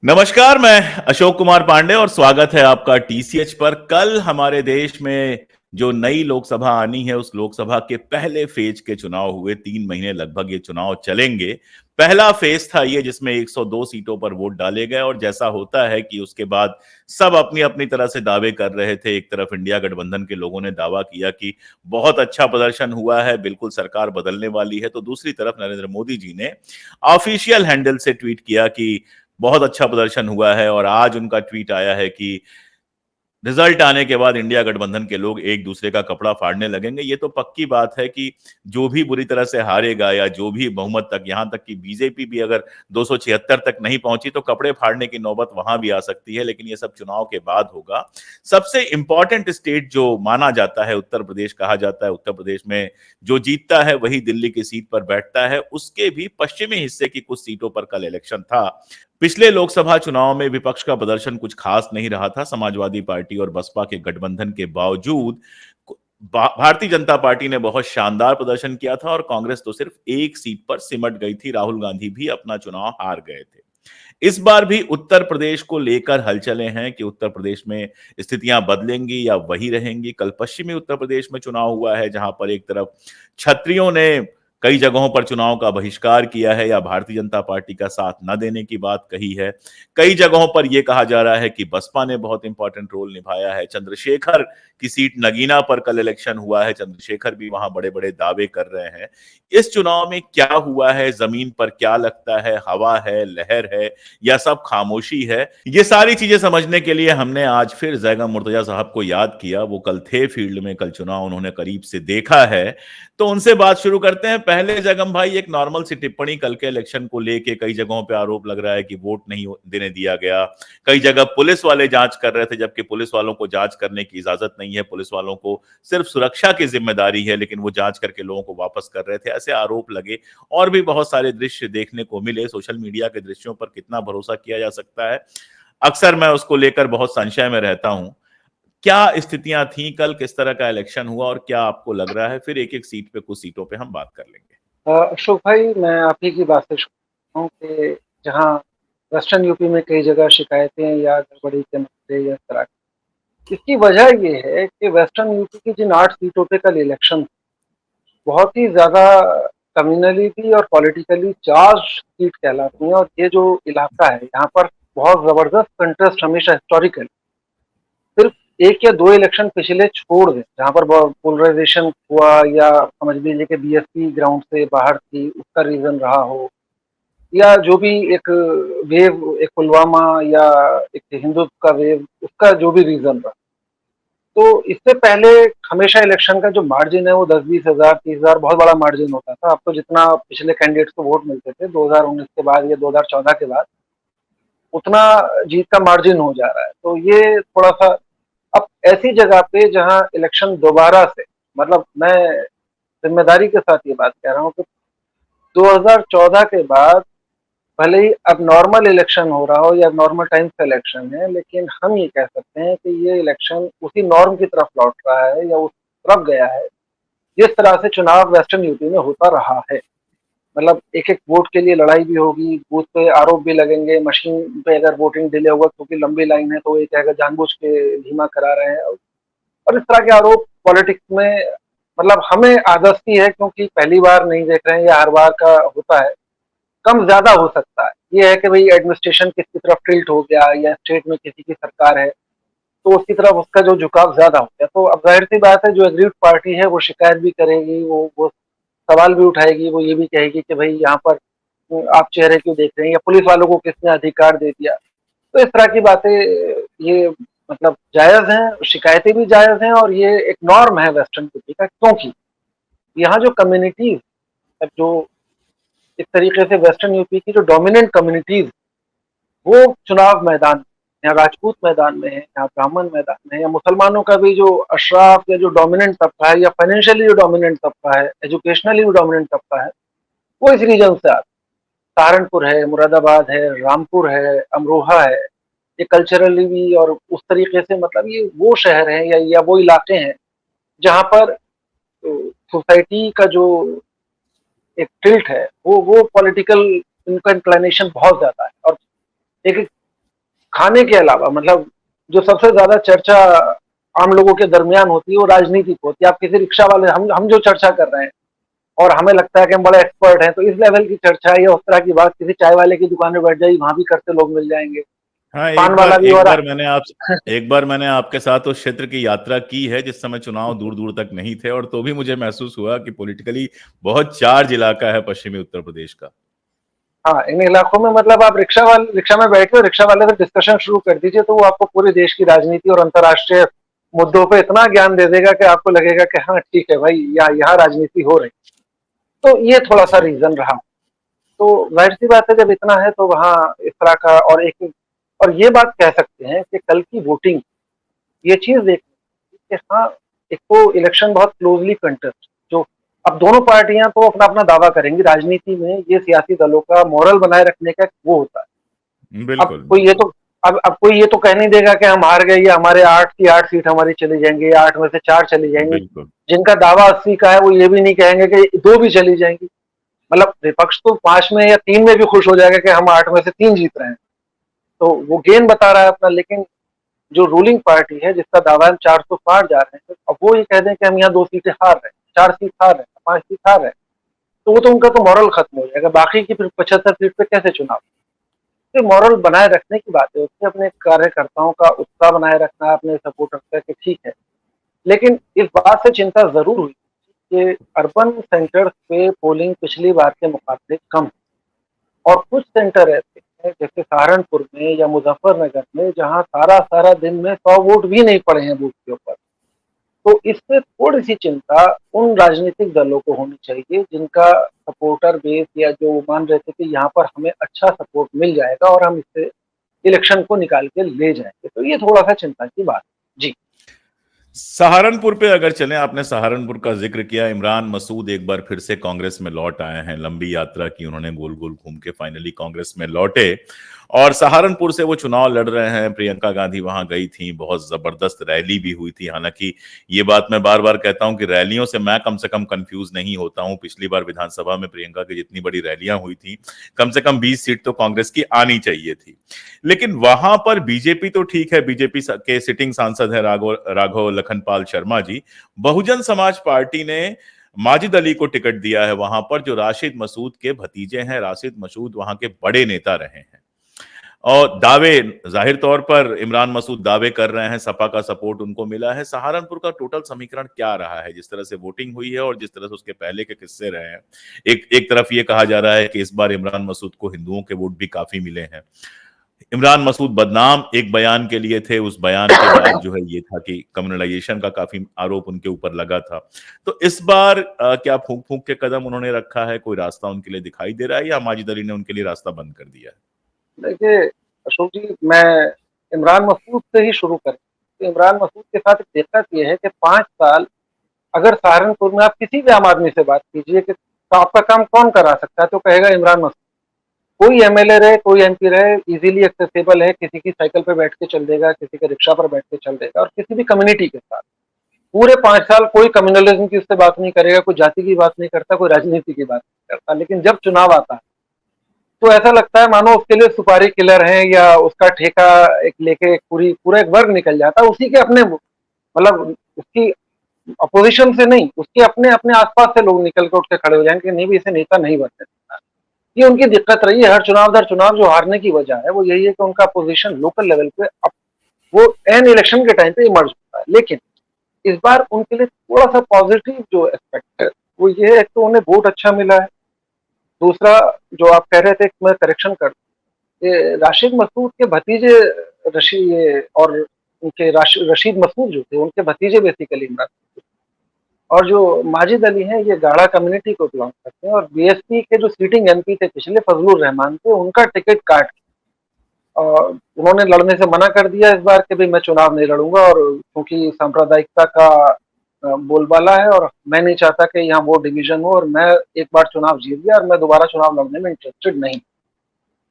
नमस्कार, मैं अशोक कुमार पांडे और स्वागत है आपका टीसीएच पर। कल हमारे देश में जो नई लोकसभा आनी है, उस लोकसभा के पहले फेज के चुनाव हुए। 3 महीने लगभग ये चुनाव चलेंगे। पहला फेज था ये जिसमें 102 सीटों पर वोट डाले गए और जैसा होता है कि उसके बाद सब अपनी अपनी तरह से दावे कर रहे थे। एक तरफ इंडिया गठबंधन के लोगों ने दावा किया कि बहुत अच्छा प्रदर्शन हुआ है, बिल्कुल सरकार बदलने वाली है, तो दूसरी तरफ नरेंद्र मोदी जी ने ऑफिशियल हैंडल से ट्वीट किया कि बहुत अच्छा प्रदर्शन हुआ है। और आज उनका ट्वीट आया है कि रिजल्ट आने के बाद इंडिया गठबंधन के लोग एक दूसरे का कपड़ा फाड़ने लगेंगे। ये तो पक्की बात है कि जो भी बुरी तरह से हारेगा या जो भी बहुमत तक, यहां तक कि बीजेपी भी अगर 276 तक नहीं पहुंची तो कपड़े फाड़ने की नौबत वहां भी आ सकती है। लेकिन ये सब चुनाव के बाद होगा। सबसे इंपॉर्टेंट स्टेट जो माना जाता है उत्तर प्रदेश कहा जाता है। उत्तर प्रदेश में जो जीतता है वही दिल्ली की सीट पर बैठता है। उसके भी पश्चिमी हिस्से की कुछ सीटों पर कल इलेक्शन था। पिछले लोकसभा चुनाव में विपक्ष का प्रदर्शन कुछ खास नहीं रहा था। समाजवादी पार्टी और बसपा के गठबंधन के बावजूद भारतीय जनता पार्टी ने बहुत शानदार प्रदर्शन किया था और कांग्रेस तो सिर्फ एक सीट पर सिमट गई थी। राहुल गांधी भी अपना चुनाव हार गए थे। इस बार भी उत्तर प्रदेश को लेकर हलचलें हैं कि उत्तर प्रदेश में स्थितियां बदलेंगी या वही रहेंगी। कल पश्चिमी उत्तर प्रदेश में चुनाव हुआ है, जहां पर एक तरफ छत्रियों ने कई जगहों पर चुनाव का बहिष्कार किया है या भारतीय जनता पार्टी का साथ न देने की बात कही है। कई जगहों पर यह कहा जा रहा है कि बसपा ने बहुत इंपॉर्टेंट रोल निभाया है। चंद्रशेखर की सीट नगीना पर कल इलेक्शन हुआ है। चंद्रशेखर भी वहां बड़े बड़े दावे कर रहे हैं। इस चुनाव में क्या हुआ है, जमीन पर क्या लगता है, हवा है, लहर है या सब खामोशी है, ये सारी चीजें समझने के लिए हमने आज फिर जैगम मुर्तजा साहब को याद किया। वो कल थे फील्ड में, कल चुनाव उन्होंने करीब से देखा है। तो उनसे बात शुरू करते हैं। पहले जगम भाई, एक नॉर्मल सी टिप्पणी कल के इलेक्शन को लेके। कई जगहों पे आरोप लग रहा है कि वोट नहीं देने दिया गया। कई जगह पुलिस वाले जांच कर रहे थे, जबकि पुलिस वालों को जांच करने की इजाजत नहीं है। पुलिस वालों को सिर्फ सुरक्षा की जिम्मेदारी है, लेकिन वो जांच करके लोगों को वापस कर रहे थे, ऐसे आरोप लगे। और भी बहुत सारे दृश्य देखने को मिले। सोशल मीडिया के दृश्यों पर कितना भरोसा किया जा सकता है, अक्सर मैं उसको लेकर बहुत संशय में रहता हूं। क्या स्थितियां थी कल, किस तरह का इलेक्शन हुआ और क्या आपको लग रहा है? फिर एक एक सीट पे, कुछ सीटों पे हम बात कर लेंगे। अशोक भाई, मैं आप ही की बात से शुरू हूँ कि जहाँ वेस्टर्न यूपी में कई जगह शिकायतें या गड़बड़ी के मसले या इस तरह की, इसकी वजह ये है कि वेस्टर्न यूपी की जिन 8 सीटों पे कल इलेक्शन बहुत ही ज़्यादा कम्युनली भी और पॉलिटिकली चार्ज सीट कहलाती हैं। और ये जो इलाका है, यहाँ पर बहुत ज़बरदस्त कंटेस्ट हमेशा हिस्टोरिकल, सिर्फ एक या दो इलेक्शन पिछले छोड़ दें जहाँ पर पोलराइजेशन हुआ या समझ लीजिए कि बीएसपी ग्राउंड से बाहर थी, उसका रीजन रहा हो, या जो भी एक वेव, एक पुलवामा या एक हिंदुत्व का वेव, उसका जो भी रीजन रहा। तो इससे पहले हमेशा इलेक्शन का जो मार्जिन है वो 10-20 हज़ार 30 हज़ार बहुत बड़ा मार्जिन होता था। अब तो जितना पिछले कैंडिडेट्स को वोट मिलते थे 2019 के बाद या 2014 के बाद, उतना जीत का मार्जिन हो जा रहा है। तो ये थोड़ा सा अब ऐसी जगह पे जहां इलेक्शन दोबारा से, मतलब मैं जिम्मेदारी के साथ ये बात कह रहा हूँ कि 2014 के बाद भले ही अब नॉर्मल इलेक्शन हो रहा हो या नॉर्मल टाइम का इलेक्शन है, लेकिन हम ये कह सकते हैं कि ये इलेक्शन उसी नॉर्म की तरफ लौट रहा है या उस तरफ गया है जिस तरह से चुनाव वेस्टर्न यूपी में होता रहा है। मतलब एक एक वोट के लिए लड़ाई भी होगी, बूथ पे आरोप भी लगेंगे, मशीन पे अगर वोटिंग डिले होगा क्योंकि लंबी लाइन है तो ये कहेगा जानबूझ के धीमा करा रहे हैं। और इस तरह के आरोप पॉलिटिक्स में, मतलब हमें आदत सी है क्योंकि पहली बार नहीं देख रहे हैं या हर बार का होता है, कम ज्यादा हो सकता है। ये है कि भाई एडमिनिस्ट्रेशन किसकी तरफ टिल्ट हो गया या स्टेट में किसी की सरकार है तो उसकी तरफ उसका जो झुकाव ज्यादा हो गया। तो अब जाहिर सी बात है, जो एग्रीड पार्टी है वो शिकायत भी करेगी, वो सवाल भी उठाएगी, वो ये भी कहेगी कि भाई यहाँ पर आप चेहरे क्यों देख रहे हैं या पुलिस वालों को किसने अधिकार दे दिया। तो इस तरह की बातें, ये मतलब जायज हैं, शिकायतें भी जायज हैं और ये एक नॉर्म है वेस्टर्न यूपी का। क्योंकि यहाँ जो कम्युनिटीज, जो एक तरीके से वेस्टर्न यूपी की जो डोमिनेंट कम्युनिटीज, वो चुनाव मैदान, यहाँ राजपूत मैदान में है, यहाँ ब्राह्मण मैदान में है, या मुसलमानों का भी जो अशराफ या जो डोमिनेंट तबका है या फाइनेंशियली जो डोमिनेंट तबका है, एजुकेशनली जो डोमिनेंट तबका है, वो इस रीजन से आता है। सहारनपुर है, मुरादाबाद है, रामपुर है, अमरोहा है। ये कल्चरली भी और उस तरीके से, मतलब ये वो शहर हैं या वो इलाके हैं जहाँ पर सोसाइटी का जो एक टिल्ट है, वो पॉलिटिकल, इनका इंक्लिनेशन बहुत ज्यादा है। और एक खाने के अलावा मतलब जो सबसे ज्यादा चर्चा आम लोगों के दरमियान होती है वो राजनीति को होती है। आप किसी रिक्शा वाले, हम जो चर्चा कर रहे हैं और हमें लगता है कि हम बड़े एक्सपर्ट हैं, तो इस लेवल की चर्चा या उस तरह की बात किसी चाय वाले की दुकान में बैठ जाइए, वहां भी करते लोग मिल जाएंगे। हाँ, पान वाला भी हो रहा। एक बार मैंने आपके साथ उस क्षेत्र की यात्रा की है जिस समय चुनाव दूर दूर तक नहीं थे, और तो भी मुझे महसूस हुआ कि पॉलिटिकली बहुत चार्ज इलाका है पश्चिमी उत्तर प्रदेश का। हाँ, इन इलाकों में मतलब आप रिक्शा में बैठे हो, रिक्शा वाले से डिस्कशन शुरू कर दीजिए तो वो आपको पूरे देश की राजनीति और अंतर्राष्ट्रीय मुद्दों पे इतना ज्ञान दे देगा कि आपको लगेगा कि हाँ ठीक है भाई, यहाँ राजनीति हो रही। तो ये थोड़ा सा जी। रीजन रहा। तो जाहिर सी बात है, जब इतना है तो वहाँ इस तरह का और ये बात कह सकते हैं कि कल की वोटिंग ये चीज देख कि हाँ, एक तो इलेक्शन बहुत क्लोजली कंटेस्ट, जो अब दोनों पार्टियां तो अपना अपना दावा करेंगी। राजनीति में ये सियासी दलों का मोरल बनाए रखने का वो होता है। अब बिल्कुल कोई ये बिल्कुल। तो अब कोई ये तो कह नहीं देगा कि हम हार गए, या हमारे 8 की 8 सीट हमारी चली जाएंगी, 8 में से 4 चली जाएंगी। बिल्कुल जिनका दावा 80 का है वो ये भी नहीं कहेंगे कि 2 भी चली जाएंगी। मतलब विपक्ष तो 5 में या 3 में भी खुश हो जाएगा कि हम 8 में से 3 जीत रहे हैं, तो वो गेन बता रहा है अपना। लेकिन जो रूलिंग पार्टी है जिसका दावा हम 400 पार जा रहे हैं, अब वो ये कह दें कि हम यहाँ 2 सीटें हार रहे हैं, 4 सीट हार रहे हैं, 5 सीट हार रहे हैं, तो वो तो उनका तो मॉरल खत्म हो जाएगा। बाकी की फिर 75 सीट पे कैसे चुनाव? तो मॉरल बनाए रखने की बात है, उससे अपने कार्यकर्ताओं का उत्साह बनाए रखना, अपने सपोर्टर्स का, कि ठीक है। लेकिन इस बात से चिंता जरूर हुई कि अर्बन सेंटर्स पे पोलिंग पिछली बार के मुकाबले कम है, और कुछ सेंटर ऐसे हैं जैसे सहारनपुर में या मुजफ्फरनगर में जहां सारा सारा दिन में 100 वोट भी नहीं पड़े हैं बूथ के ऊपर। तो इससे थोड़ी सी चिंता उन राजनीतिक दलों को होनी चाहिए जिनका सपोर्टर बेस, या जो मान रहे थे कि यहाँ पर हमें अच्छा सपोर्ट मिल जाएगा और हम इससे इलेक्शन को निकाल के ले जाएंगे। तो ये थोड़ा सा चिंता की बात है जी। सहारनपुर पे अगर चलें, आपने सहारनपुर का जिक्र किया, इमरान मसूद एक बार फिर से कांग्रेस में लौट आए हैं। लंबी यात्रा की उन्होंने, गोल गोल घूम के फाइनली कांग्रेस में लौटे, और सहारनपुर से वो चुनाव लड़ रहे हैं। प्रियंका गांधी वहां गई थी, बहुत जबरदस्त रैली भी हुई थी। हालांकि ये बात मैं बार बार कहता हूं कि रैलियों से मैं कम से कम कंफ्यूज नहीं होता हूं। पिछली बार विधानसभा में प्रियंका की जितनी बड़ी रैलियां हुई थी, कम से कम 20 सीट तो कांग्रेस की आनी चाहिए थी। लेकिन वहां पर बीजेपी तो ठीक है, बीजेपी के सिटिंग सांसद है राघव राघव लखनपाल शर्मा जी। बहुजन समाज पार्टी ने माजिद अली को टिकट दिया है वहां पर, जो राशिद मसूद के भतीजे हैं। राशिद मसूद वहां के बड़े नेता रहे हैं, और दावे जाहिर तौर पर इमरान मसूद दावे कर रहे हैं, सपा का सपोर्ट उनको मिला है। सहारनपुर का टोटल समीकरण क्या रहा है, जिस तरह से वोटिंग हुई है और जिस तरह से उसके पहले के किस्से रहे हैं? एक तरफ ये कहा जा रहा है कि इस बार इमरान मसूद को हिंदुओं के वोट भी काफी मिले हैं। इमरान मसूद बदनाम एक बयान के लिए थे, उस बयान के बाद जो है ये था कि कम्युनलाइजेशन का काफी आरोप उनके ऊपर लगा था। तो इस बार क्या फूंक फूंक के कदम उन्होंने रखा है? कोई रास्ता उनके लिए दिखाई दे रहा है, या माजिद अली ने उनके लिए रास्ता बंद कर दिया है? देखिए अशोक जी, मैं इमरान मसूद से ही शुरू करें तो इमरान मसूद के साथ एक दिक्कत ये है कि 5 साल अगर सहारनपुर में आप किसी भी आम आदमी से बात कीजिए कि तो आपका काम कौन करा सकता है, तो कहेगा इमरान मसूद। कोई एमएलए रहे, कोई एमपी रहे, इजीली एक्सेसिबल है, किसी की साइकिल पर बैठ के चल देगा, किसी के रिक्शा पर बैठ के चल देगा, और किसी भी कम्युनिटी के साथ पूरे 5 साल कोई कम्युनलिज्म की उससे बात नहीं करेगा, कोई जाति की बात नहीं करता, कोई राजनीति की बात नहीं करता। लेकिन जब चुनाव आता है तो ऐसा लगता है मानो उसके लिए सुपारी किलर हैं, या उसका ठेका एक लेके पूरा एक वर्ग निकल जाता है उसी के अपने, मतलब उसकी अपोजिशन से नहीं, उसके अपने अपने आसपास से लोग निकल के उठ के खड़े हो जाएंगे कि नहीं भी इसे नेता नहीं बनने देना। ये उनकी दिक्कत रही है हर चुनाव दर चुनाव। जो हारने की वजह है वो यही है कि उनका अपोजिशन लोकल लेवल पे अब वो एन इलेक्शन के टाइम पे इमर्ज होता है। लेकिन इस बार उनके लिए थोड़ा सा पॉजिटिव जो एस्पेक्ट है वो ये है कि उन्हें वोट अच्छा मिला है। दूसरा, जो आप कह रहे थे, मैं करेक्शन कर, ये राशिद मसूद के भतीजे और उनके रशीद मसूद जो थे उनके भतीजे बेसिकली इमरान मसूद, और जो माजिद अली हैं ये गाढ़ा कम्युनिटी को बिलोंग करते हैं, और बीएसपी के जो सीटिंग एमपी थे पिछले फजलुर रहमान थे, उनका टिकट काट और उन्होंने लड़ने से मना कर दिया इस बार कि भाई मैं चुनाव नहीं लड़ूंगा, और क्योंकि सांप्रदायिकता का बोलबाला है और मैं नहीं चाहता कि यहाँ वोट डिवीजन हो, और मैं एक बार चुनाव जीत गया और मैं दोबारा चुनाव लड़ने में इंटरेस्टेड नहीं।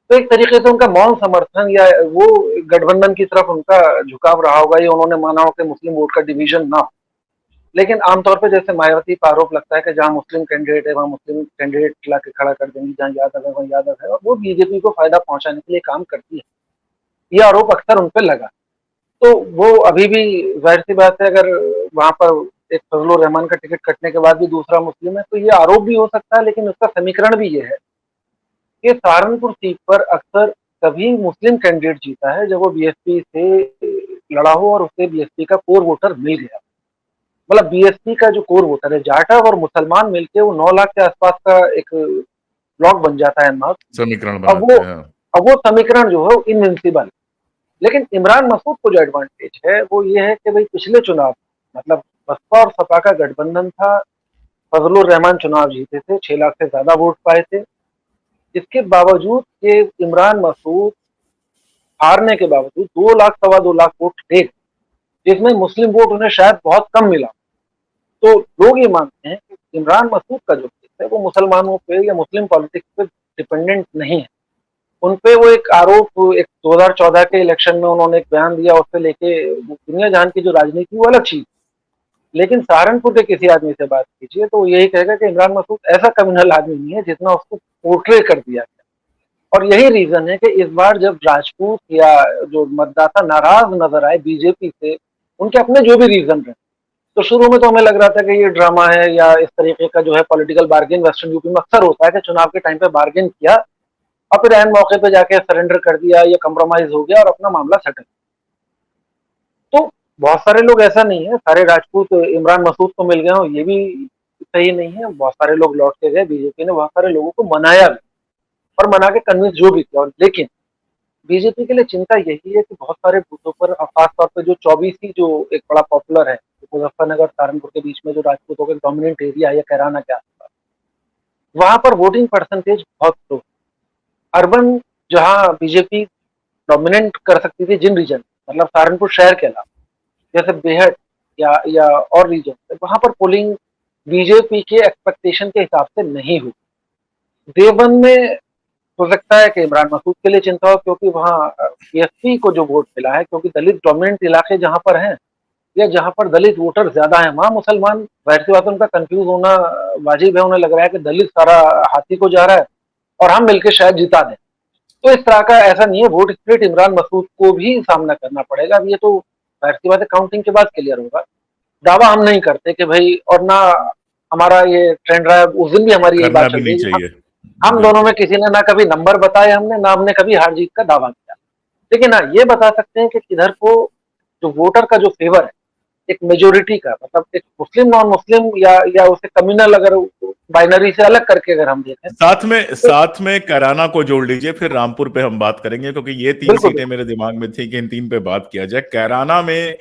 तो एक तरीके से उनका मौन समर्थन या वो गठबंधन की तरफ उनका झुकाव रहा होगा, ये उन्होंने माना हो कि मुस्लिम वोट का डिवीजन ना हो। लेकिन आमतौर पे जैसे मायावती पर आरोप लगता है कि जहां मुस्लिम कैंडिडेट है वहां मुस्लिम कैंडिडेट ला के खड़ा कर देंगी, जहां यादव है वहां यादव है, और वो बीजेपी को फायदा पहुंचाने के लिए काम करती है। ये आरोप अक्सर उन पे लगा। तो वो अभी भी जाहिर सी बात है, अगर वहां पर एक फजलुर रहमान का टिकट कटने के बाद भी दूसरा मुस्लिम है तो ये आरोप भी हो सकता है, लेकिन उसका समीकरण भी ये है कि सहारनपुर सीट पर अक्सर तभी मुस्लिम कैंडिडेट जीता है जब वो बीएसपी से लड़ा हो और उसे बीएसपी का कोर वोटर मिल गया। मतलब बीएसपी का जो कोर वोटर है, जाटव और मुसलमान मिलके वो 9 लाख के आसपास का एक ब्लॉक बन जाता है नॉर्थ। समीकरण अब वो बनाते हैं, हाँ। अब वो समीकरण जो है वो इनविंसिबल। लेकिन इमरान मसूद को जो एडवांटेज है वो ये है कि भाई पिछले चुनाव, मतलब बसपा और सपा का गठबंधन था, फजलुर रहमान चुनाव जीते थे, 6 लाख से ज्यादा वोट पाए थे। इसके बावजूद कि इमरान मसूद हारने के बावजूद 2 लाख सवा 2 लाख वोट थे, जिसमें मुस्लिम वोट उन्हें शायद बहुत कम मिला। तो लोग ये मानते हैं कि इमरान मसूद का जो केस है वो मुसलमानों पे या मुस्लिम पॉलिटिक्स पे डिपेंडेंट नहीं है। उन पे वो एक आरोप, एक 2014 के इलेक्शन में उन्होंने एक बयान दिया, उससे लेके दुनिया जहान की जो राजनीति वो अलग चीज। लेकिन सहारनपुर के किसी आदमी से बात कीजिए तो वो यही कहेगा कि इमरान मसूद ऐसा कम्युनल आदमी नहीं है जितना उसको पोर्ट्रे कर दिया गया। और यही रीजन है कि इस बार जब राजपूत या जो मतदाता नाराज नजर आए बीजेपी से, उनके अपने जो भी रीजन रहे, तो शुरू में तो हमें लग रहा था कि ये ड्रामा है या इस तरीके का जो है पॉलिटिकल बार्गेन वेस्टर्न यूपी में अक्सर होता है कि चुनाव के टाइम पे बार्गेन किया और फिर एन मौके पे जाके सरेंडर कर दिया या कंप्रोमाइज हो गया और अपना मामला सेटल। तो बहुत सारे लोग, ऐसा नहीं है सारे राजपूत इमरान मसूद को मिल गए हो, ये भी सही नहीं है। बहुत सारे लोग लौट के गए, बीजेपी ने बहुत सारे लोगों को मनाया भी और मना के कन्विंस जो भी किया। और लेकिन बीजेपी के लिए चिंता यही है कि बहुत सारे बूथों पर, खासतौर पर जो 24 जो एक बड़ा पॉपुलर है, मुजफ्फरनगर सहारनपुर के बीच में जो राजपूतों का डोमिनेंट एरिया है, कैराना के आसपास, वहां पर वोटिंग परसेंटेज बहुत लो। अर्बन जहां बीजेपी डोमिनेंट कर सकती थी जिन रीजन, मतलब सहारनपुर शहर के अलावा, जैसे बेहद या और रीजन, वहां पर पोलिंग बीजेपी के एक्सपेक्टेशन के हिसाब से नहीं हुई। देवबंद में हो सकता है कि इमरान मसूद के लिए चिंता हो, क्योंकि वहाँ बीएसपी को जो वोट मिला है, क्योंकि दलित डोमिनेंट इलाके जहां पर हैं या जहां पर दलित वोटर ज्यादा हैं, वहां मुसलमान, जाहिर सी बात है उनका कंफ्यूज होना वाजिब है। उन्हें लग रहा है कि दलित सारा हाथी को जा रहा है और हम मिलकर शायद जिता दें। तो इस तरह का ऐसा नहीं है, वोट स्प्लिट इमरान मसूद को भी सामना करना पड़ेगा। अब ये तो जाहिर सी बात है काउंटिंग के बाद क्लियर होगा। दावा हम नहीं करते कि भाई, और ना हमारा ये ट्रेंड रहा है, उस दिन भी हमारी यही करना बात भी चल नहीं रही है। चाहिए। हम दोनों में बिल्कुल। किसी ने ना कभी नंबर बताए हमने, ना हमने कभी हार जीत का दावा किया। लेकिन हाँ, ये बता सकते हैं कि किधर को जो वोटर का जो फेवर है, एक मेजोरिटी का, मतलब एक मुस्लिम नॉन मुस्लिम या उसे कम्युनल, अगर बाइनरी से अलग करके अगर हम देखें तो साथ में कैराना को जोड़ लीजिए, फिर रामपुर पे हम बात करेंगे, क्योंकि ये तीन बिल्कुल सीटें बिल्कुल। मेरे दिमाग में थी कि इन तीन पे बात किया जाए। कैराना में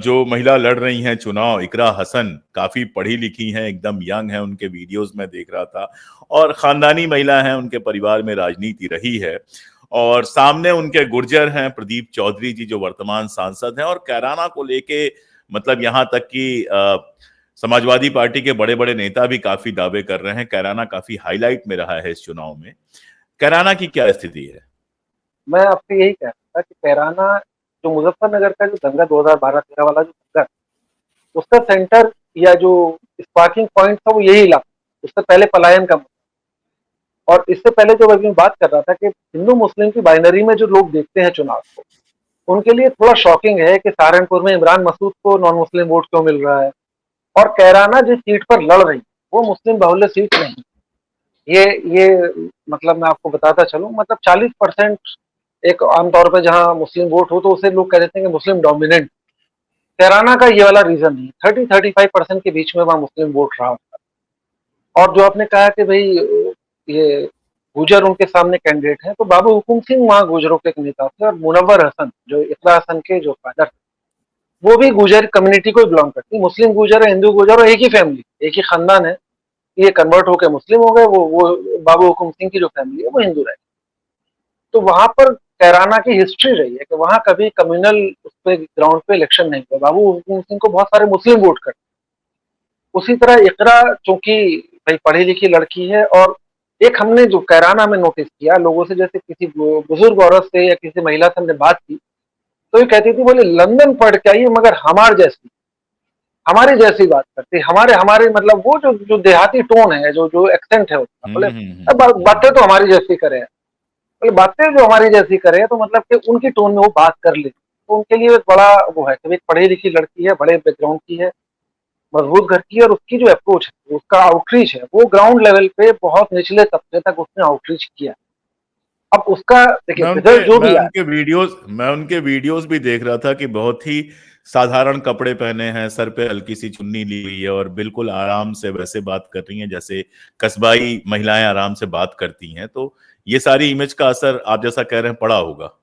जो महिला लड़ रही हैं चुनाव, इकरा हसन, काफी पढ़ी लिखी हैं, एकदम यंग है, उनके वीडियोस में देख रहा था, और खानदानी महिला हैं, उनके परिवार में राजनीति रही है। और सामने उनके गुर्जर हैं प्रदीप चौधरी जी, जो वर्तमान सांसद हैं। और कैराना को लेके मतलब यहाँ तक कि समाजवादी पार्टी के बड़े बड़े नेता भी काफी दावे कर रहे हैं। कैराना काफी हाईलाइट में रहा है इस चुनाव में। कैराना की क्या स्थिति है? मैं आपसे यही कह रहा था कि कैराना, जो मुजफ्फरनगर का जो दंगा 2012-13 वाला जो दंगा, उसका सेंटर या जो स्पार्किंग पॉइंट था वो यही इलाका। उससे पहले पलायन का, और इससे पहले जो अभी मैं बात कर रहा था कि हिंदू मुस्लिम की बाइनरी में जो लोग देखते हैं चुनाव को, उनके लिए थोड़ा शॉकिंग है कि सहारनपुर में इमरान मसूद को नॉन मुस्लिम वोट क्यों मिल रहा है, और कैराना जिस सीट पर लड़ रही वो मुस्लिम बाहुल्य सीट नहीं। ये मतलब मैं आपको बताता चलूं, मतलब 40% एक आमतौर पर जहां मुस्लिम वोट हो तो उसे लोग कह देते हैं कि मुस्लिम डोमिनेंट। कैराना का ये वाला रीजन नहीं, 30-35% के बीच में वहां मुस्लिम वोट रहा। और जो आपने कहा कि भाई ये गुजर उनके सामने कैंडिडेट है, तो बाबू हुकुम सिंह वहां गुजरों के एक नेता थे, और मुनव्वर हसन जो इकरा हसन के जो फादर, वो भी गुजर कम्युनिटी को बिलोंग करती। मुस्लिम गुजर है, हिंदू गुजर, और एक ही फैमिली, एक ही खानदान है। ये कन्वर्ट होकर मुस्लिम हो गए, वो बाबू हुकुम सिंह की जो फैमिली है वो हिंदू रहे। तो वहां पर कैराना की हिस्ट्री रही है कि वहां कभी कम्युनल उस पे ग्राउंड पे इलेक्शन नहीं हुआ। बाबू हुकुम सिंह को बहुत सारे मुस्लिम वोट करते। उसी तरह इकरा, चूंकि भाई पढ़ी लिखी लड़की है, और एक हमने जो कैराना में नोटिस किया लोगों से, जैसे किसी बुजुर्ग औरत से या किसी महिला से हमने बात की, तो ये कहती थी, बोले लंदन पढ़ के आई है मगर हमारी जैसी बात करती, हमारे हमारे मतलब वो जो देहाती टोन है, जो जो एक्सेंट है उसका, बोले हम्म। बातें तो हमारी जैसी करे। मतलब बातें जो हमारी जैसी करे तो मतलब कि उनकी टोन में वो बात कर ले, तो उनके लिए एक बड़ा वो है कि एक पढ़ी लिखी लड़की है, बड़े बैकग्राउंड की है, मजबूत घर की है, और उसकी जो अप्रोच है, उसका आउटरीच है, वो ग्राउंड लेवल पे बहुत निचले तबके तक उसने आउटरीच किया। अब उसका देखिए रिजल्ट जो भी आया। मैं उनके वीडियोस भी देख रहा था कि बहुत ही साधारण कपड़े पहने हैं, सर पे हल्की सी चुन्नी ली हुई है और बिल्कुल आराम से वैसे बात कर रही हैं जैसे कस्बाई महिलाएं आराम से बात करती हैं। तो ये सारी इमेज का असर आप जैसा कह रहे हैं पड़ा होगा।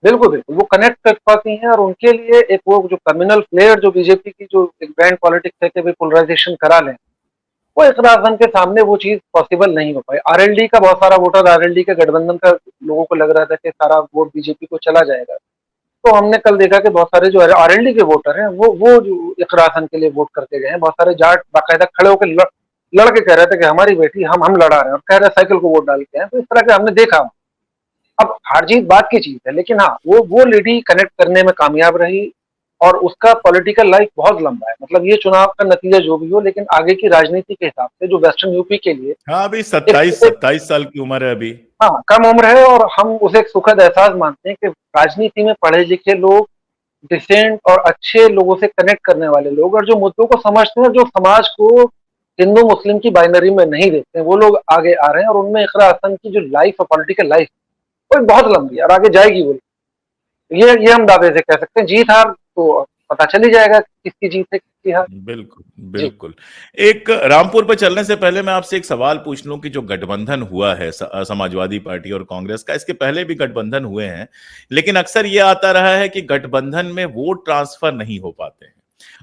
बिल्कुल, बिल्कुल, वो कनेक्ट कर पाती हैं, और उनके लिए एक वो जो कम्युनल फ्लेयर जो बीजेपी की जो एक ब्रांड पॉलिटिक्स है कि भाई पोलराइजेशन करा लें, वो इकरार खान के सामने वो चीज पॉसिबल नहीं हो पाई। आरएलडी का बहुत सारा वोटर, आरएलडी के गठबंधन का लोगों को लग रहा था कि सारा वोट बीजेपी को चला जाएगा। तो हमने कल देखा कि बहुत सारे जो आरएलडी के वोटर हैं वो जो इकरार खान के लिए वोट करके गए हैं। बहुत सारे जाट बाकायदा खड़े होकर लड़ के कह रहे थे कि हमारी बेटी हम लड़ा रहे हैं, और कह रहे साइकिल को वोट डाल के हैं। तो इस तरह के हमने देखा। अब हार जीत बात की चीज है, लेकिन हाँ वो लेडी कनेक्ट करने में कामयाब रही, और उसका पॉलिटिकल लाइफ बहुत लंबा है। मतलब ये चुनाव का नतीजा जो भी हो, लेकिन आगे की राजनीति के हिसाब से जो वेस्टर्न यूपी के लिए हाँ, अभी एक, सत्ताईस एक 27 साल की उम्र है अभी। हाँ कम उम्र है, और हम उसे एक सुखद एहसास मानते हैं कि राजनीति में पढ़े लिखे लोग, डिसेंट और अच्छे लोगों से कनेक्ट करने वाले लोग, और जो मुद्दों को समझते हैं, जो समाज को हिंदू मुस्लिम की बाइनरी में नहीं देखते हैं, वो लोग आगे आ रहे हैं। और उनमें इकरा हसन की जो लाइफ है, पॉलिटिकल लाइफ, वो बहुत लंबी है और आगे जाएगी। वो ये हम दावे से कह सकते हैं। जीत हार तो पता चल ही जाएगा किसकी जीत है किसकी हार। बिल्कुल, जी बिल्कुल। एक रामपुर पे चलने से पहले मैं आपसे एक सवाल पूछ लूं कि जो गठबंधन हुआ है समाजवादी पार्टी और कांग्रेस का, इसके पहले भी गठबंधन हुए हैं, लेकिन अक्सर ये आता रहा है कि गठबंधन में वोट ट्रांसफर नहीं हो पाते हैं।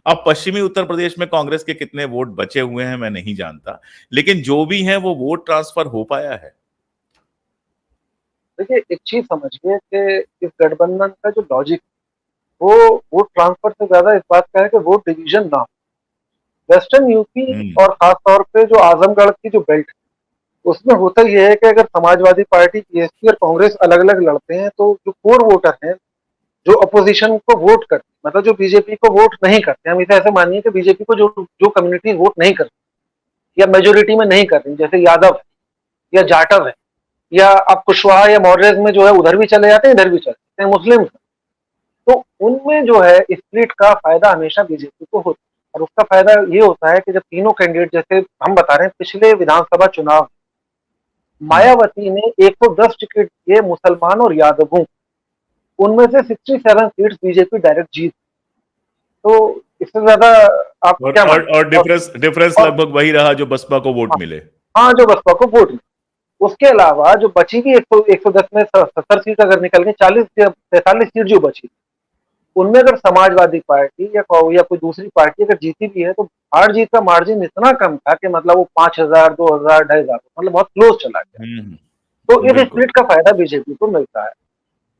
अब पश्चिमी उत्तर प्रदेश में कांग्रेस के कितने वोट बचे हुए हैं मैं नहीं जानता, लेकिन जो भी हैं वो वोट ट्रांसफर हो पाया है? देखिए, एक चीज समझिए कि इस गठबंधन का जो लॉजिक, वो वोट ट्रांसफर से ज्यादा इस बात का है कि वोट डिवीजन ना हो। वेस्टर्न यूपी हम्म। और खास तौर पे जो आजमगढ़ की जो बेल्ट, उसमें होता यह है कि अगर समाजवादी पार्टी, बीएसपी और कांग्रेस अलग अलग लड़ते हैं, तो जो कोर वोटर हैं, जो अपोजिशन को वोट करते, मतलब जो बीजेपी को वोट नहीं करते, हम इसे ऐसे मानिए कि बीजेपी को जो जो कम्युनिटी वोट नहीं करती या मेजोरिटी में नहीं कर रही, जैसे यादव है या जाटव है, या आप कुशवाहा या मौर्य में जो है उधर भी चले जाते हैं, इधर भी चले जाते हैं, मुस्लिम, तो उनमें जो है स्प्लिट का फायदा हमेशा बीजेपी को होता है। और उसका फायदा ये होता है कि जब तीनों कैंडिडेट, जैसे हम बता रहे हैं पिछले विधानसभा चुनाव, हम्म। मायावती ने 110 टिकट दिए मुसलमान और यादवों, उनमें से 67 सीट्स बीजेपी डायरेक्ट जीत। तो इससे ज्यादा आप क्या मानते और हैं? डिफरेंस डिफरेंस और लगभग वही रहा जो बसपा को वोट हाँ, मिले। हाँ, जो बसपा को वोट मिले। उसके अलावा जो बची भी 110 में 70 सीट अगर निकल के 40 या 43 सीट जो बची, उनमें अगर समाजवादी पार्टी या कोई दूसरी पार्टी अगर जीती भी है, तो हार जीत का मार्जिन इतना कम था कि मतलब वो 5,000, 2,000, 2,500, मतलब बहुत क्लोज चला गया। तो इस बिल्कुल। स्प्लिट का फायदा बीजेपी को मिलता है।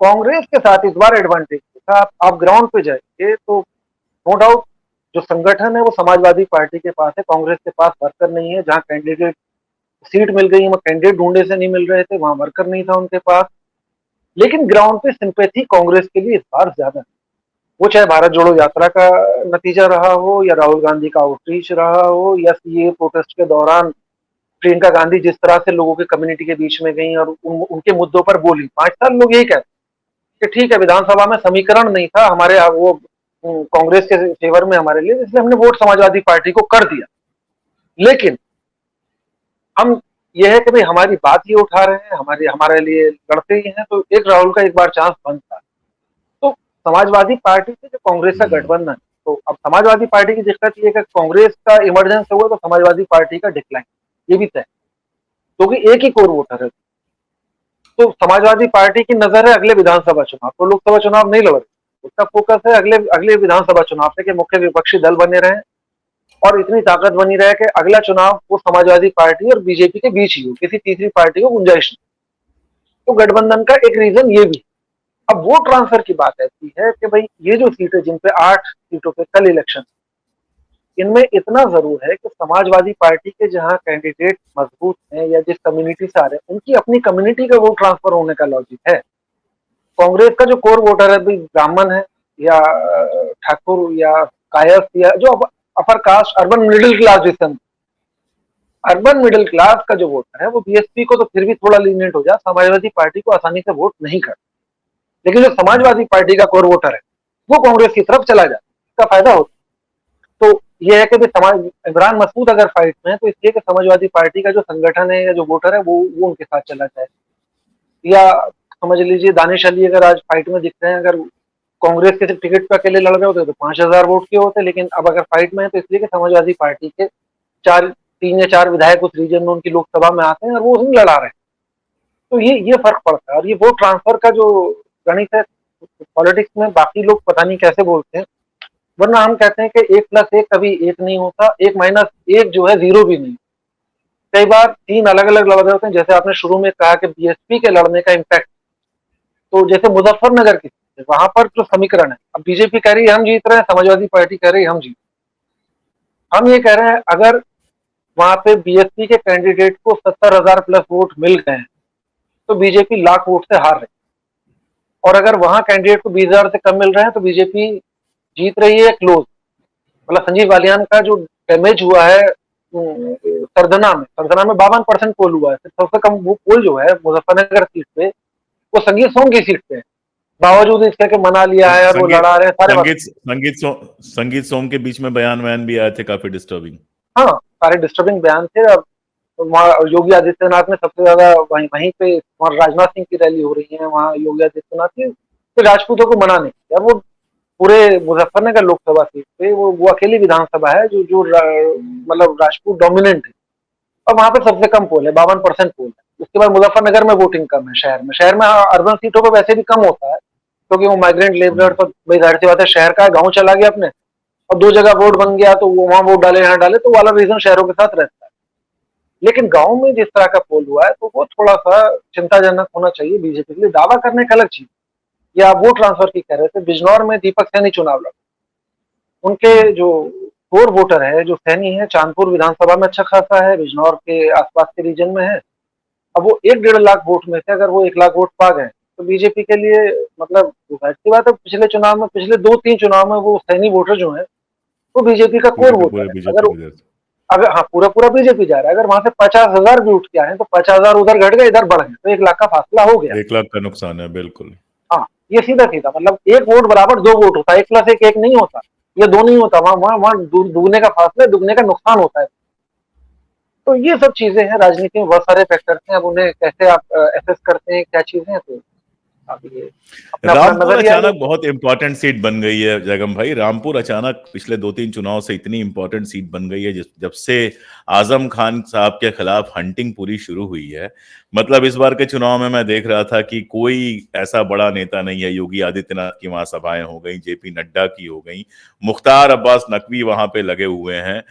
कांग्रेस के साथ इस बार एडवांटेज था, आप ग्राउंड पे जाइए तो नो डाउट जो संगठन है वो समाजवादी पार्टी के पास है, कांग्रेस के पास वर्कर नहीं है। जहां कैंडिडेट सीट मिल गई, वहां कैंडिडेट ढूंढे से नहीं मिल रहे थे, वहां वर्कर नहीं था उनके पास। लेकिन ग्राउंड पे सिंपैथी कांग्रेस के लिए इस बार ज्यादा है। वो चाहे भारत जोड़ो यात्रा का नतीजा रहा हो, या राहुल गांधी का आउटरीच रहा हो, या सीए प्रोटेस्ट के दौरान प्रियंका गांधी जिस तरह से लोगों के कम्युनिटी के बीच में गई और उनके मुद्दों पर बोली। 5 साल लोग यही कहते कि ठीक है, विधानसभा में समीकरण नहीं था हमारे, वो कांग्रेस के फेवर में हमारे लिए, इसलिए हमने वोट समाजवादी पार्टी को कर दिया। लेकिन हम ये है कि भाई हमारी बात ये उठा रहे हैं, हमारे लिए लड़ते ही हैं, तो एक राहुल का एक बार चांस बनता है। तो समाजवादी पार्टी से जो कांग्रेस का हम्म। गठबंधन, तो अब समाजवादी पार्टी की दिक्कत ये है कि कांग्रेस का इमरजेंस हुआ तो समाजवादी पार्टी का डिक्लाइन, ये भी तय, क्योंकि एक ही कोर वोटर है। तो समाजवादी पार्टी की नजर है अगले विधानसभा चुनाव, तो लोकसभा चुनाव नहीं लड़ रही, उसका फोकस है अगले अगले विधानसभा चुनाव से कि मुख्य विपक्षी दल बने रहे और इतनी ताकत बनी रहे कि अगला चुनाव वो समाजवादी पार्टी और बीजेपी के बीच ही हो, किसी तीसरी पार्टी को गुंजाइश नहीं। तो गठबंधन का एक रीजन ये भी। अब वोट ट्रांसफर की बात ऐसी है कि भाई ये जो सीटें, जिन पे 8 सीटों पे कल इलेक्शन, इनमें इतना जरूर है कि समाजवादी पार्टी के जहां कैंडिडेट मजबूत हैं या जिस कम्युनिटी से आ रहे हैं, उनकी अपनी कम्युनिटी का वोट ट्रांसफर होने का लॉजिक है। कांग्रेस का जो कोर वोटर है, भाई ब्राह्मण है या ठाकुर या कायस्थ या जो upper caste urban middle class जिसम, अर्बन मिडिल क्लास का जो वोटर है वो बीएसपी को तो फिर भी थोड़ा लीनियंट हो जाए, समाजवादी पार्टी को आसानी से वोट नहीं कर, लेकिन जो समाजवादी पार्टी का कोर वोटर है वो कांग्रेस की तरफ चला जाए, इसका फायदा होता है। तो ये है कि समाज इमरान मसूद अगर फाइट में है तो इसलिए कि समाजवादी पार्टी का जो संगठन है या जो वोटर है वो उनके साथ चला जाए। या समझ लीजिए दानिश अली अगर आज फाइट में दिख रहे हैं, अगर कांग्रेस के टिकट पे अकेले लड़ रहे होते तो 5,000 वोट के होते, लेकिन अब अगर फाइट में है तो इसलिए कि समाजवादी पार्टी के चार 3 या 4 विधायक उस रीजन में उनकी लोकसभा में आते हैं और वो उसमें लड़ा रहे हैं। तो ये फर्क पड़ता है। और ये वोट ट्रांसफर का जो गणित है पॉलिटिक्स में, बाकी लोग पता नहीं कैसे बोलते हैं, वरना हम कहते हैं कि 1+1 कभी 1 नहीं होता, 1-1 जो है 0 भी नहीं। कई बार 3 अलग अलग लड़ रहे होते हैं, जैसे आपने शुरू में कहा कि बीएसपी के लड़ने का इम्पैक्ट, तो जैसे मुजफ्फरनगर की वहां पर जो समीकरण है, अब बीजेपी कह रही है हम जीत रहे हैं, समाजवादी पार्टी कह रही है हम जीत, हम ये कह रहे हैं अगर वहां पे बीएसपी के कैंडिडेट को 70,000 प्लस वोट मिल गए हैं तो बीजेपी लाख वोट से हार रही, और अगर वहां कैंडिडेट को 20,000 से कम मिल रहे हैं तो बीजेपी जीत रही है क्लोज। मतलब संजीव बालियान का जो डैमेज हुआ है सरधना में 52% पोल हुआ है, सबसे कम वो पोल जो है मुजफ्फरनगर सीट पे वो संगीत सोम की सीट पे है, बावजूद इसके के मना लिया है और वो लड़ा रहे हैं सारे संगीत सोम के बीच में बयान भी आए थे काफी डिस्टर्बिंग। हाँ, सारे डिस्टर्बिंग बयान थे। अब योगी आदित्यनाथ ने सबसे ज्यादा वहीं पे राजनाथ सिंह की रैली हो रही है, वहाँ योगी आदित्यनाथ की तो राजपूतों को मना नहीं किया। वो पूरे मुजफ्फरनगर लोकसभा सीट पे वो अकेली विधानसभा है जो जो मतलब राजपूत डोमिनेंट है, और वहां पे सबसे कम पोल है, 52% पोल है। उसके बाद मुजफ्फरनगर में वोटिंग कम है, शहर में अर्बन सीटों पर वैसे भी कम होता है क्योंकि वो माइग्रेंट लेबर तो भाई जाहिर सी बात है शहर का गाँव चला गया अपने, और 2 जगह वोट बन गया तो वो वहां वोट डाले यहाँ डाले, तो वाला रीजन शहरों के साथ रहता है। लेकिन गांव में जिस तरह का पोल हुआ है तो वो थोड़ा सा चिंताजनक होना चाहिए बीजेपी के लिए। दावा करने का अलग चीज, या वोट ट्रांसफर की कह रहे थे, बिजनौर में दीपक सैनी चुनाव लड़े, उनके जो कोर वोटर है जो सैनी है, चांदपुर विधानसभा में अच्छा खासा है, बिजनौर के आसपास के रीजन में है। अब वो 1-1.5 लाख वोट में से अगर वो 1 लाख वोट पा गए तो बीजेपी के लिए मतलब अच्छी बात है। पिछले चुनाव में, पिछले 2-3 चुनाव में वो सैनी वोटर जो है वो बीजेपी का कोर वोटर है। अगर हाँ पूरा बीजेपी जा रहा है, अगर वहां से 50,000 भी उठ के आए तो 50,000 उधर घट गए, इधर बढ़ गए, तो 1 लाख का फासला हो गया, 1 लाख का नुकसान है बिल्कुल। हाँ, ये सीधा सीधा मतलब 1 वोट बराबर 2 वोट होता है, 1+1 1 नहीं होता, ये 2 नहीं होता, वहां दुगने का फासला, दुगने का नुकसान होता है। तो ये सब चीजें हैं, राजनीति में बहुत सारे फैक्टर्स हैं, अब उन्हें कैसे आप एसेस करते हैं क्या चीजें हैं, तो आप ये रामपुर अचानक बहुत इंपॉर्टेंट सीट बन गई है जगम भाई। रामपुर अचानक पिछले 2-3 चुनाव से इतनी इंपॉर्टेंट सीट बन गई है जब से आजम खान साहब के खिलाफ हंटिंग पूरी शुरू हुई है। मतलब इस बार के चुनाव में मैं देख रहा था कि कोई ऐसा बड़ा नेता नहीं है। योगी आदित्यनाथ की वहां सभाएं हो गई, जेपी नड्डा की हो गई, मुख्तार अब्बास नकवी वहां पे लगे हुए हैं,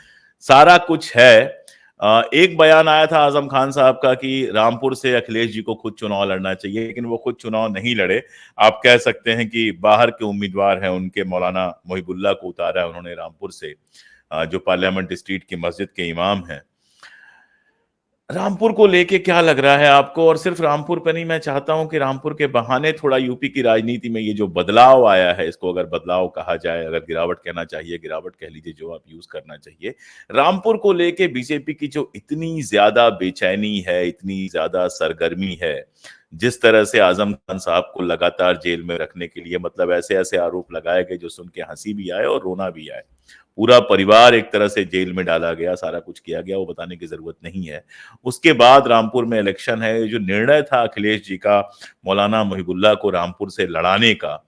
सारा कुछ है। एक बयान आया था आजम खान साहब का कि रामपुर से अखिलेश जी को खुद चुनाव लड़ना चाहिए, लेकिन वो खुद चुनाव नहीं लड़े। आप कह सकते हैं कि बाहर के उम्मीदवार हैं उनके, मौलाना मोहिबुल्लाह को उतारा है उन्होंने रामपुर से, जो पार्लियामेंट स्ट्रीट की मस्जिद के इमाम हैं। रामपुर को लेके क्या लग रहा है आपको? और सिर्फ रामपुर पे नहीं, मैं चाहता हूं कि रामपुर के बहाने थोड़ा यूपी की राजनीति में ये जो बदलाव आया है, इसको अगर बदलाव कहा जाए, अगर गिरावट कहना चाहिए, गिरावट कह लीजिए, जो आप यूज करना चाहिए, रामपुर को लेके बीजेपी की जो इतनी ज्यादा बेचैनी है, इतनी ज्यादा सरगर्मी है, जिस तरह से आजम खान साहब को लगातार जेल में रखने के लिए, मतलब ऐसे ऐसे आरोप लगाए गए जो सुन के हंसी भी आए और रोना भी आए। पूरा परिवार एक तरह से जेल में डाला गया, सारा कुछ किया गया, वो बताने की जरूरत नहीं है। उसके बाद रामपुर में इलेक्शन है, जो निर्णय था अखिलेश जी का मौलाना मोहिबुल्लाह को रामपुर से लड़ाने का,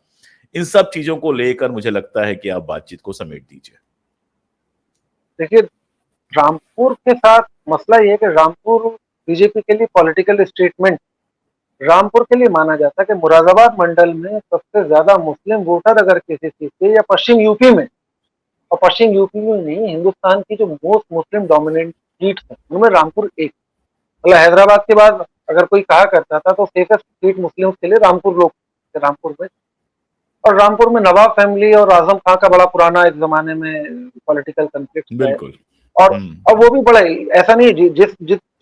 इन सब चीजों को लेकर मुझे लगता है कि आप बातचीत को समेट दीजिए। देखिए, रामपुर के साथ मसला ये है कि रामपुर बीजेपी के लिए पॉलिटिकल स्टेटमेंट, रामपुर के लिए माना जाता है कि मुरादाबाद मंडल में सबसे ज्यादा मुस्लिम वोटर अगर किसी सीट पे, या पश्चिम यूपी में, और पश्चिम यूपी में नहीं, हिंदुस्तान की जो मोस्ट मुस्लिम डोमिनेंट सीट है उनमें रामपुर एक, मतलब हैदराबाद के बाद अगर कोई कहा करता था तो सेफेस्ट सीट मुस्लिम के लिए रामपुर लोग, रामपुर में। और रामपुर में नवाब फैमिली और आजम खां का बड़ा पुराना एक जमाने में पॉलिटिकल कंफ्लिक्ट है, बिल्कुल। और अब वो भी बड़े, ऐसा नहीं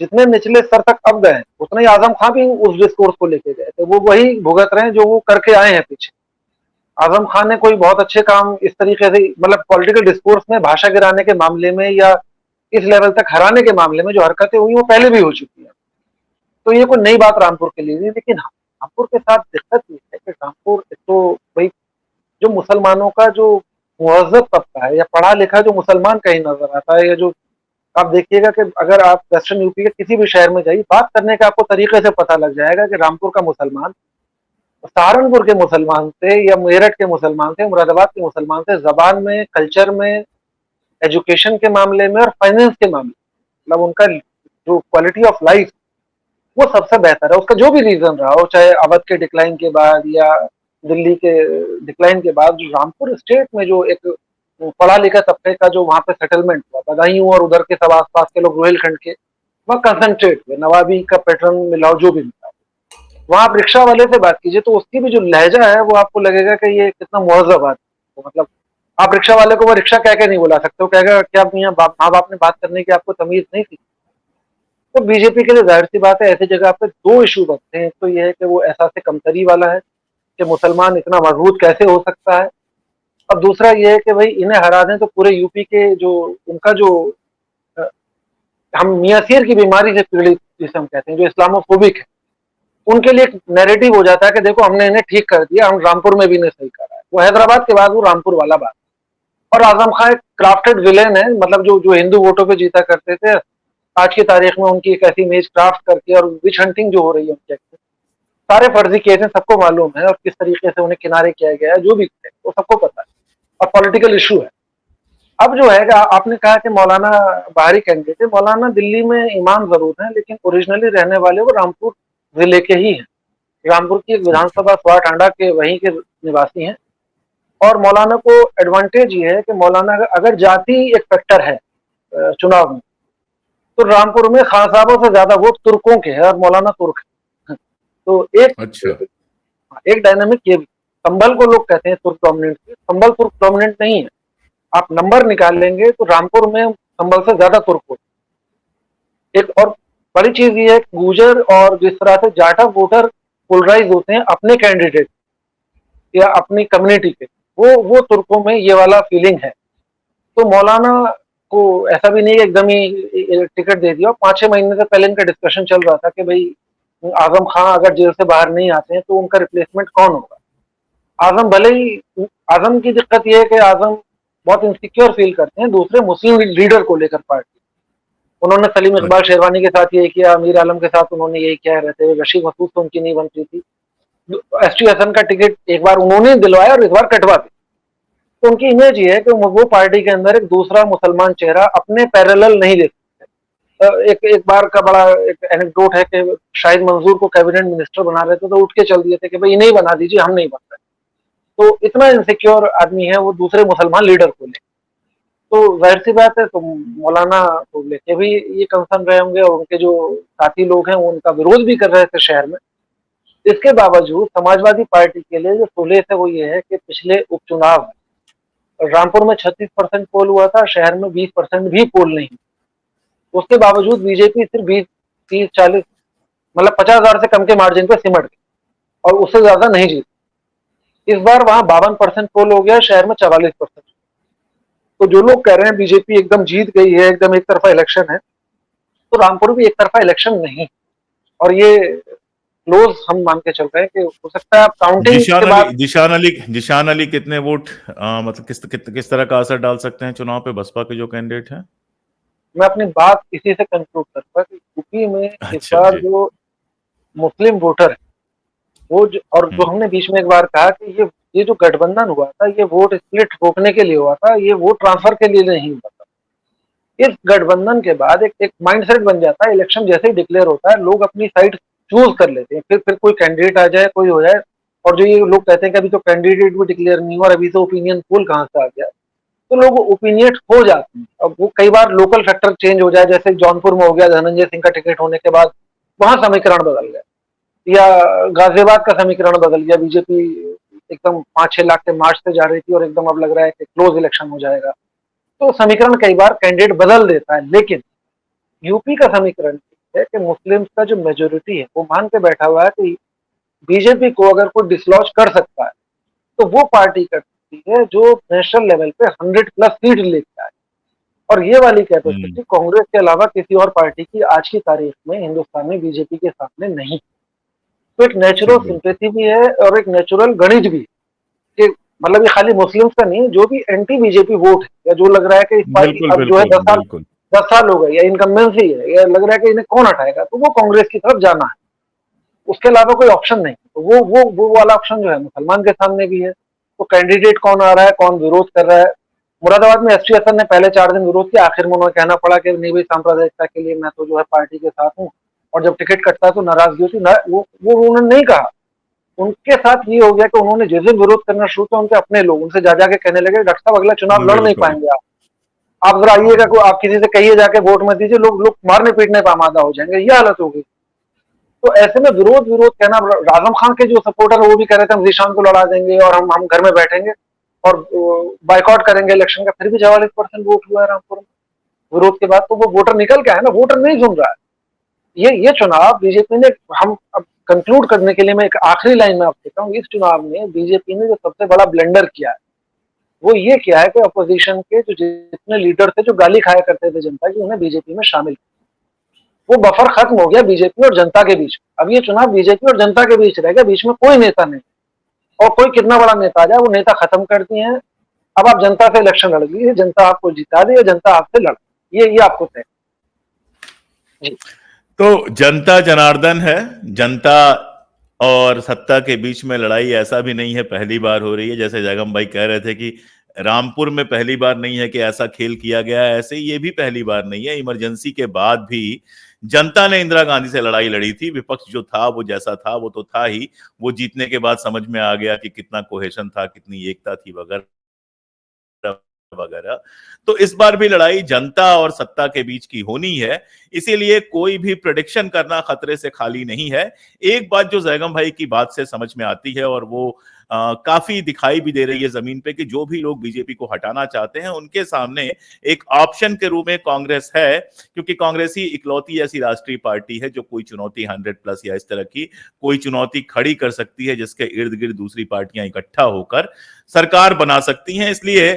जितने निचले स्तर तक अब गए उतने ही आजम खां भी उस डिस्कोर्स को लेके गए थे, वो वही भुगत रहे हैं जो वो करके आए हैं पीछे। आजम खान ने कोई बहुत अच्छे काम इस तरीके से, मतलब पॉलिटिकल डिस्कोर्स में भाषा गिराने के मामले में या इस लेवल तक हराने के मामले में जो हरकतें हुई वो पहले भी हो चुकी है। तो ये कोई नई बात रामपुर के लिए नहीं, लेकिन हाँ, रामपुर के साथ दिक्कत ये है कि रामपुर एक तो भाई जो मुसलमानों का जो मुहज़्ज़ब तबका है या पढ़ा लिखा जो मुसलमान कहीं नजर आता है, या जो आप देखिएगा कि अगर आप वेस्टर्न यूपी के किसी भी शहर में जाइए, बात करने का आपको तरीके से पता लग जाएगा कि रामपुर का मुसलमान सहारनपुर के मुसलमान थे या मेरठ के मुसलमान थे, मुरादाबाद के मुसलमान थे, जबान में, कल्चर में, एजुकेशन के मामले में और फाइनेंस के मामले में, मतलब उनका जो क्वालिटी ऑफ लाइफ वो सबसे बेहतर है। उसका जो भी रीजन रहा हो, चाहे अवध के डिक्लाइन के बाद या दिल्ली के डिक्लाइन के बाद, जो रामपुर स्टेट में जो एक पढ़ा लिखा तबके का जो वहां पे सेटलमेंट हुआ, बदायूं और उधर के सब आसपास के लोग रोहिलखंड के वहाँ कंसंट्रेट हुए, नवाबी का पैटर्न मिलाओ जो भी मिलाओ। वहाँ आप रिक्शा वाले से बात कीजिए तो उसकी भी जो लहजा है वो आपको लगेगा कि ये कितना मुहज़्ज़ब आदमी है। मतलब आप रिक्शा वाले को वो रिक्शा कह के नहीं बुला सकते, वो कहेगा क्या मियाँ माँ बाप ने बात करने की आपको तमीज नहीं थी। तो बीजेपी के लिए जाहिर सी बात है ऐसी जगह पे दो इशू बनते हैं। एक तो ये है कि वो एहसास कमतरी वाला है कि मुसलमान इतना मजबूत कैसे हो सकता है, और दूसरा ये है कि भाई इन्हें हरा दें तो पूरे यूपी के जो उनका जो अ, हम मियाँ की बीमारी से पीड़ित जिसे हम कहते हैं, जो इस्लामोफोबिक है, उनके लिए एक नैरेटिव हो जाता है कि देखो हमने इन्हें ठीक कर दिया, हम रामपुर में भी इन्हें सही करा है। वो हैदराबाद के बाद वो रामपुर वाला बात। और आजम खान एक क्राफ्टेड विलेन है, मतलब जो जो हिंदू वोटों पे जीता करते थे, आज की तारीख में उनकी एक ऐसी इमेज क्राफ्ट करके, और विच हंटिंग जो हो रही है उनके, सारे फर्जी केस हैं, सबको मालूम है, और किस तरीके से उन्हें किनारे किया गया है, जो भी है वो सबको पता है, और पॉलिटिकल इशू है। अब जो है आपने कहा कि मौलाना बाहरी कैंडिडेट है, मौलाना दिल्ली में इमाम जरूर हैं लेकिन ओरिजिनली रहने वाले वो रामपुर जिले के ही हैं। रामपुर की एक अच्छा। विधानसभा स्वाटांडा के वहीं के निवासी हैं। और मौलाना को एडवांटेज ये है कि मौलाना अगर जाति एक फैक्टर है चुनाव में, तो रामपुर में खान साहबों से ज्यादा वोट तुर्कों के हैं, और मौलाना तुर्क है। तो अच्छा। एक डायनामिक ये भी, संभल को लोग कहते हैं तुर्क डोमिनेंट, संभल तुर्क डोमिनेंट नहीं है। आप नंबर निकाल लेंगे तो रामपुर में संभल से ज्यादा तुर्क होते। एक और बड़ी चीज ये है, गुजर और जिस तरह से जाटा वोटर पोलराइज होते हैं अपने कैंडिडेट या अपनी कम्युनिटी के, वो तुर्कों में ये वाला फीलिंग है। तो मौलाना को ऐसा भी नहीं है एकदम ही टिकट दे दिया। 5-6 महीने से पहले इनका डिस्कशन चल रहा था कि भाई आजम खान अगर जेल से बाहर नहीं आते हैं तो उनका रिप्लेसमेंट कौन होगा। आजम भले ही, आजम की दिक्कत यह है कि आजम बहुत इनसिक्योर फील करते हैं दूसरे मुस्लिम लीडर को लेकर पार्टी। उन्होंने सलीम इकबाल अच्छा। शेरवानी के साथ यही किया, अमीर आलम के साथ उन्होंने यही किया, रहते हुए रशीद मसूद से उनकी नहीं बन रही थी। एस टी हसन का टिकट एक बार उन्होंने दिलवाया और इस बार कटवा दिया। तो उनकी इमेज ये है कि वो पार्टी के अंदर एक दूसरा मुसलमान चेहरा अपने पैरेलल नहीं ले सकते। एक एक बार का बड़ा एक एनेक्डोट है कि शाहिद मंसूर को कैबिनेट मिनिस्टर बना रहे थे तो उठ के चल दिए थे कि भाई इन्हें बना दीजिए, हम नहीं बन रहे। तो इतना इनसिक्योर आदमी है वो दूसरे मुसलमान लीडर को ले। तो जाहिर सी बात है, तो मौलाना को लेके भी ये कंसर्न रहे होंगे, और उनके जो साथी लोग हैं वो उनका विरोध भी कर रहे थे शहर में। इसके बावजूद समाजवादी पार्टी के लिए जो सुलेह है वो ये है कि पिछले उपचुनाव रामपुर में 36% पोल हुआ था, शहर में 20% भी पोल नहीं। उसके बावजूद बीजेपी सिर्फ 20, 30, 40, मतलब 50,000 से कम के मार्जिन पे सिमट गई और उससे ज्यादा नहीं जीती। इस बार वहां 52% पोल हो गया, शहर में 44%। तो जो लोग कह रहे हैं बीजेपी एकदम जीत गई है, एकदम एक तरफा इलेक्शन है, तो रामपुर भी एक तरफा इलेक्शन नहीं। और ये क्लोज हम मान के चल रहे हैं कि हो सकता है आप काउंटिंग के बाद। जिशान अली कितने वोट मतलब किस तरह का असर डाल सकते हैं चुनाव पे, बसपा के जो कैंडिडेट हैं? मैं अपनी बात इसी से कंक्लूड करूंगा कि यूपी में इस अच्छा बार जी। जो मुस्लिम वोटर है और जो हम्म। हमने बीच में एक बार कहा कि ये जो गठबंधन हुआ था ये वोट स्प्लिट रोकने के लिए हुआ था, ये वोट ट्रांसफर के लिए नहीं हुआ था। इस गठबंधन के बाद एक माइंडसेट बन जाता है, इलेक्शन जैसे ही डिक्लेयर होता है लोग अपनी साइड चूज कर लेते हैं, फिर कोई कैंडिडेट आ जाए, कोई हो जाए। और जो ये लोग कहते हैं कि अभी तो कैंडिडेट भी डिक्लेयर नहीं हुआ और अभी तो ओपिनियन पोल कहाँ से आ गया, तो लोग ओपिनियट हो जाते हैं। अब वो कई बार लोकल फैक्टर चेंज हो जाए, जैसे जौनपुर में हो गया धनंजय सिंह का टिकट होने के बाद, वहां समीकरण बदल गया, या गाजियाबाद का समीकरण बदल गया, बीजेपी एकदम 5-6 लाख के मार्च से जा रही थी और एकदम अब लग रहा है कि क्लोज इलेक्शन हो जाएगा। तो समीकरण कई बार कैंडिडेट बदल देता है, लेकिन यूपी का समीकरण है कि मुस्लिम्स का जो मेजोरिटी है वो मान के बैठा हुआ है कि बीजेपी को अगर कोई डिसलॉज कर सकता है तो वो पार्टी कर सकती है जो नेशनल लेवल पे 100+ सीट लेके आए। और ये वाली कैपेसिटी कांग्रेस के अलावा किसी और पार्टी की आज की तारीख में हिंदुस्तान में बीजेपी के सामने नहीं। तो एक नेचुरल सिंपैथी भी है और एक नेचुरल गणित भी कि मतलब ये खाली मुस्लिम्स का नहीं, जो भी एंटी बीजेपी वोट है या जो लग रहा है कि इस पार्टी अब जो है 10 साल हो गए या इनकम्बेंसी है या लग रहा है कि इन्हें कौन हटाएगा, तो वो कांग्रेस की तरफ जाना है, उसके अलावा कोई ऑप्शन नहीं। तो वो वाला ऑप्शन जो है मुसलमान के सामने भी है। तो कैंडिडेट कौन आ रहा है, कौन विरोध कर रहा है। मुरादाबाद में एसटी हसन ने पहले 4 दिन विरोध किया, आखिर में उन्हें कहना पड़ा कि नहीं भाई, सांप्रदायिकता के लिए मैं तो जो है पार्टी के साथ हूँ, और जब टिकट कटता है तो नाराजगी होती है। वो उन्होंने नहीं कहा। उनके साथ ये हो गया कि उन्होंने जिस दिन विरोध करना शुरू किया, उनके अपने लोग उनसे जा जाके कहने लगे डॉक्टर साहब अगला चुनाव लड़ नहीं पाएंगे आप जरा आइएगा, आप किसी से कहिए जाके वोट मत दीजिए, लोग मारने पीटने पर आमादा हो जाएंगे। ये हालत होगी। तो ऐसे में विरोध विरोध कहना, आजम खान के जो सपोर्टर है वो भी कह रहे थे हम जीशान को लड़ा देंगे और हम घर में बैठेंगे और बाइकआउट करेंगे इलेक्शन का। फिर भी 44% वोट हुआ है रामपुर में विरोध के बाद। तो वो वोटर निकल के आया ना, वोटर नहीं सुन रहा है। ये चुनाव बीजेपी ने, हम अब कंक्लूड करने के लिए मैं एक आखिरी लाइन में आपको कहता हूँ, इस चुनाव में बीजेपी ने जो सबसे बड़ा ब्लंडर किया है वो ये किया है कि अपोजिशन के जो जितने लीडर थे जो गाली खाया करते थे जनता की, उन्हें बीजेपी में शामिल, वो बफर खत्म हो गया बीजेपी और जनता के बीच। अब ये चुनाव बीजेपी और जनता के बीच रह गया, बीच में कोई नेता नहीं, और कोई कितना बड़ा नेता आ जाए वो नेता खत्म कर दिए हैं। अब आप जनता से इलेक्शन लड़ लीजिए, जनता आपको जिता दे या जनता आपसे लड़, ये आपको तय। तो जनता जनार्दन है, जनता और सत्ता के बीच में लड़ाई ऐसा भी नहीं है पहली बार हो रही है। जैसे जयगम भाई कह रहे थे कि रामपुर में पहली बार नहीं है कि ऐसा खेल किया गया है, ऐसे ये भी पहली बार नहीं है। इमरजेंसी के बाद भी जनता ने इंदिरा गांधी से लड़ाई लड़ी थी। विपक्ष जो था वो जैसा था वो तो था ही, वो जीतने के बाद समझ में आ गया कि कितना कोहेशन था, कितनी एकता थी वगैरह वगैरह। तो इस बार भी लड़ाई जनता और सत्ता के बीच की होनी है, इसीलिए कोई भी प्रेडिक्शन करना खतरे से खाली नहीं है। एक बात जो जयगम भाई की बात से समझ में आती है और वो काफी दिखाई भी दे रही है जमीन पे, कि जो भी लोग बीजेपी को हटाना चाहते हैं उनके सामने एक ऑप्शन के रूप में कांग्रेस है, क्योंकि कांग्रेस ही इकलौती ऐसी राष्ट्रीय पार्टी है जो कोई चुनौती 100+ या इस तरह की कोई चुनौती खड़ी कर सकती है जिसके इर्द गिर्द दूसरी पार्टियां इकट्ठा होकर सरकार बना सकती हैं। इसलिए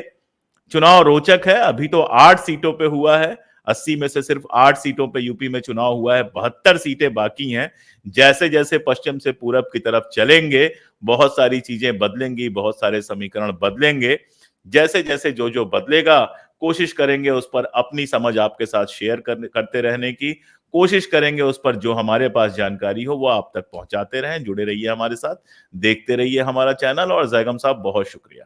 चुनाव रोचक है। अभी तो 8 सीटों पे हुआ है, 80 में से सिर्फ 8 सीटों पे यूपी में चुनाव हुआ है, 72 सीटें बाकी हैं। जैसे जैसे पश्चिम से पूरब की तरफ चलेंगे बहुत सारी चीजें बदलेंगी, बहुत सारे समीकरण बदलेंगे। जैसे जैसे जो जो बदलेगा कोशिश करेंगे उस पर अपनी समझ आपके साथ शेयर करते रहने की, कोशिश करेंगे उस पर जो हमारे पास जानकारी हो वो आप तक पहुंचाते रहें। जुड़े रहिए हमारे साथ, देखते रहिए हमारा चैनल। और जयगम साहब बहुत शुक्रिया।